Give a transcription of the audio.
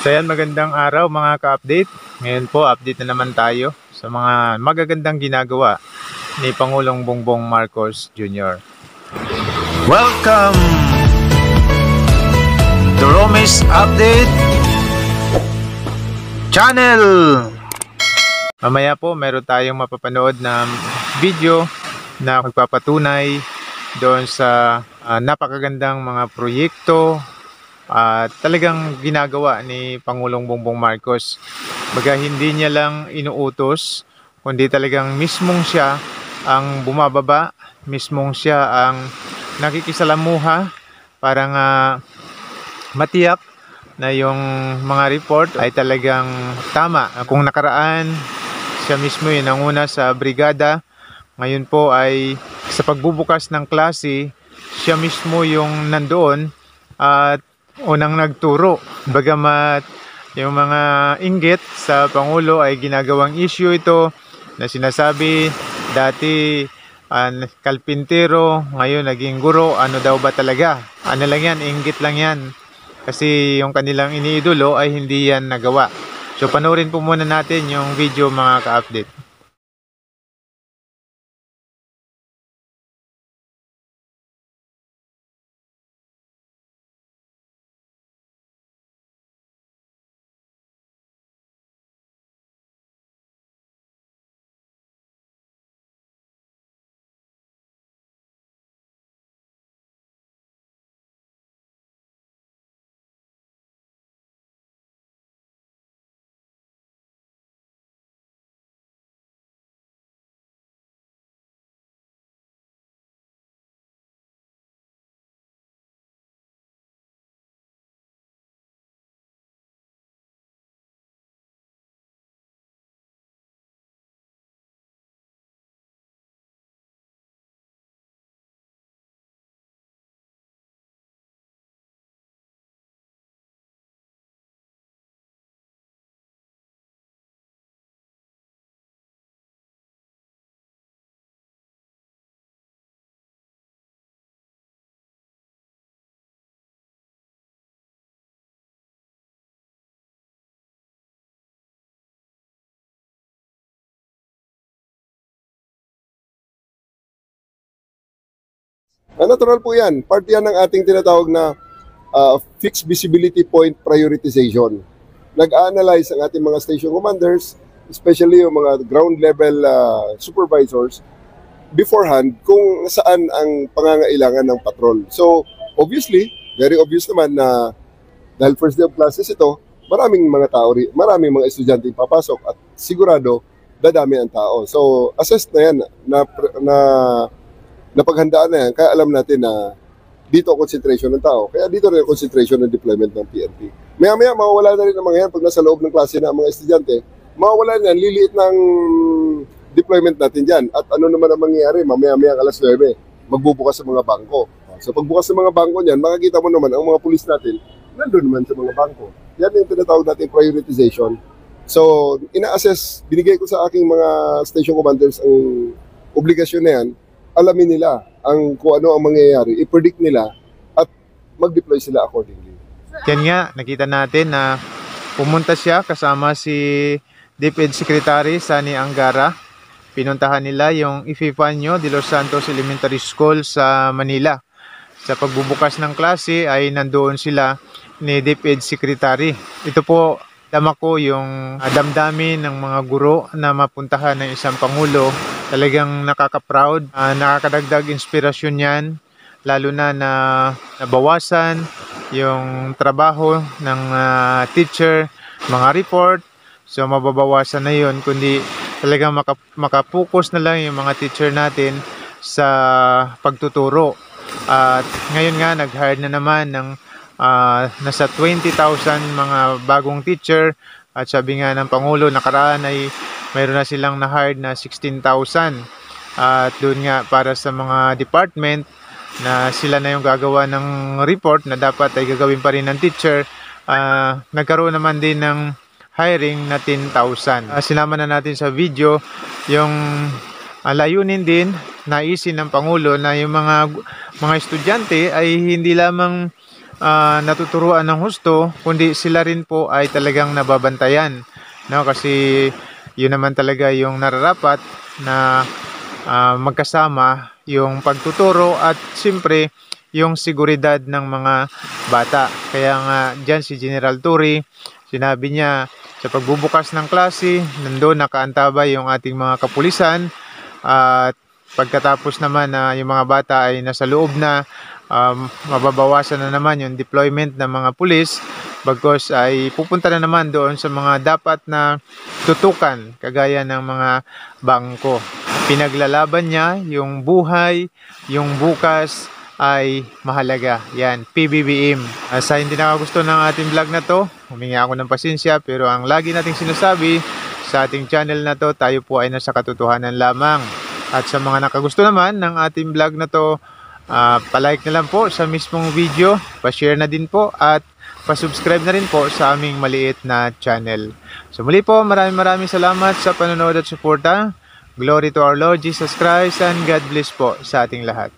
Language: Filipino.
So yan, magandang araw mga ka-update. Ngayon po, update na naman tayo sa mga magagandang ginagawa ni Pangulong Bongbong Marcos Jr. Welcome to Romis Update Channel. Mamaya po, meron tayong mapapanood na video na magpapatunay doon sa napakagandang mga proyekto at talagang ginagawa ni Pangulong Bongbong Marcos. Baga hindi niya lang inuutos, kundi talagang mismong siya ang bumababa, mismong siya ang nakikisalamuha para nga matiyak na yung mga report ay talagang tama. Kung nakaraan, siya mismo yung nanguna sa brigada, ngayon po ay sa pagbubukas ng klase, siya mismo yung nandoon at unang nagturo. Bagamat yung mga inggit sa Pangulo ay ginagawang issue ito na sinasabi dati kalpintero, ngayon naging guro, ano daw ba talaga? Ano lang yan, inggit lang yan. Kasi yung kanilang iniidolo ay hindi yan nagawa. So panoorin po muna natin yung video mga ka-update. Natural po yan. Part yan ng ating tinatawag na fixed visibility point prioritization. Nag-analyze ang ating mga station commanders, especially yung mga ground level supervisors, beforehand kung saan ang pangangailangan ng patrol. So, obviously, very obvious naman na dahil first day of classes ito, maraming mga tao, maraming mga estudyante papasok at sigurado dadami ang tao. So, assessed na yan, napaghandaan na yan, kaya alam natin na dito ang concentration ng tao. Kaya dito rin ang concentration ng deployment ng PNP. Maya-maya, mawawala na rin ang mga yan pag nasa loob ng klase na ang mga estudyante. Mawawala na yan, liliit ng deployment natin dyan. At ano naman ang mangyayari, mamaya-maya alas 9, magbubukas sa mga bangko. So pagbukas sa mga bangko niyan, makikita mo naman ang mga pulis natin, nandun naman sa mga bangko. Yan yung tinatawag natin prioritization. So, ina-assess, binigay ko sa aking mga station commanders ang obligasyon na yan, alamin nila kung ano ang mangyayari, i-predict nila at mag-deploy sila accordingly. Yan nga, nakita natin na pumunta siya kasama si DepEd Secretary Sani Angara. Pinuntahan nila yung Epifanio de los Santos Elementary School sa Manila. Sa pagbubukas ng klase ay nandoon sila ni DepEd Secretary. Ito po, dama ko yung damdamin ng mga guro na mapuntahan ng isang Pangulo. Talagang nakaka-proud, nakakadagdag inspirasyon yan, lalo na nabawasan yung trabaho ng teacher, mga report. So mababawasan na yun, kundi talagang makapokus na lang yung mga teacher natin sa pagtuturo. At ngayon nga, nag-hire na naman ng nasa 20,000 mga bagong teacher. At sabi nga ng Pangulo, nakaraan ay mayroon na silang na-hired na 16,000. At doon nga para sa mga department na sila na yung gagawa ng report na dapat ay gagawin pa rin ng teacher, nagkaroon naman din ng hiring na 10,000. Sinama na natin sa video yung layunin din, naisin ng Pangulo na yung mga estudyante ay hindi lamang natuturuan ng husto, kundi sila rin po ay talagang nababantayan, no? Kasi yun naman talaga yung nararapat na magkasama yung pagtuturo at siyempre yung seguridad ng mga bata. Kaya nga dyan si General Turi, sinabi niya sa pagbubukas ng klase, nandun nakaantabay yung ating mga kapulisan, at pagkatapos naman na yung mga bata ay nasa loob na, mababawasan na naman yung deployment ng mga pulis, bagkos ay pupunta na naman doon sa mga dapat na tutukan kagaya ng mga bangko. Pinaglalaban niya yung buhay, yung bukas ay mahalaga. Yan, PBBM. Sa hindi nakagusto ng ating vlog na to, humingi ako ng pasensya, pero ang lagi nating sinasabi sa ating channel na to, tayo po ay nasa katotohanan lamang. At sa mga nakagusto naman ng ating vlog na to, palike na lang po sa mismong video, pa-share na din po at pa-subscribe na rin po sa aming maliit na channel. So muli po, maraming salamat sa panonood at suporta. Glory to our Lord Jesus Christ and God bless po sa ating lahat.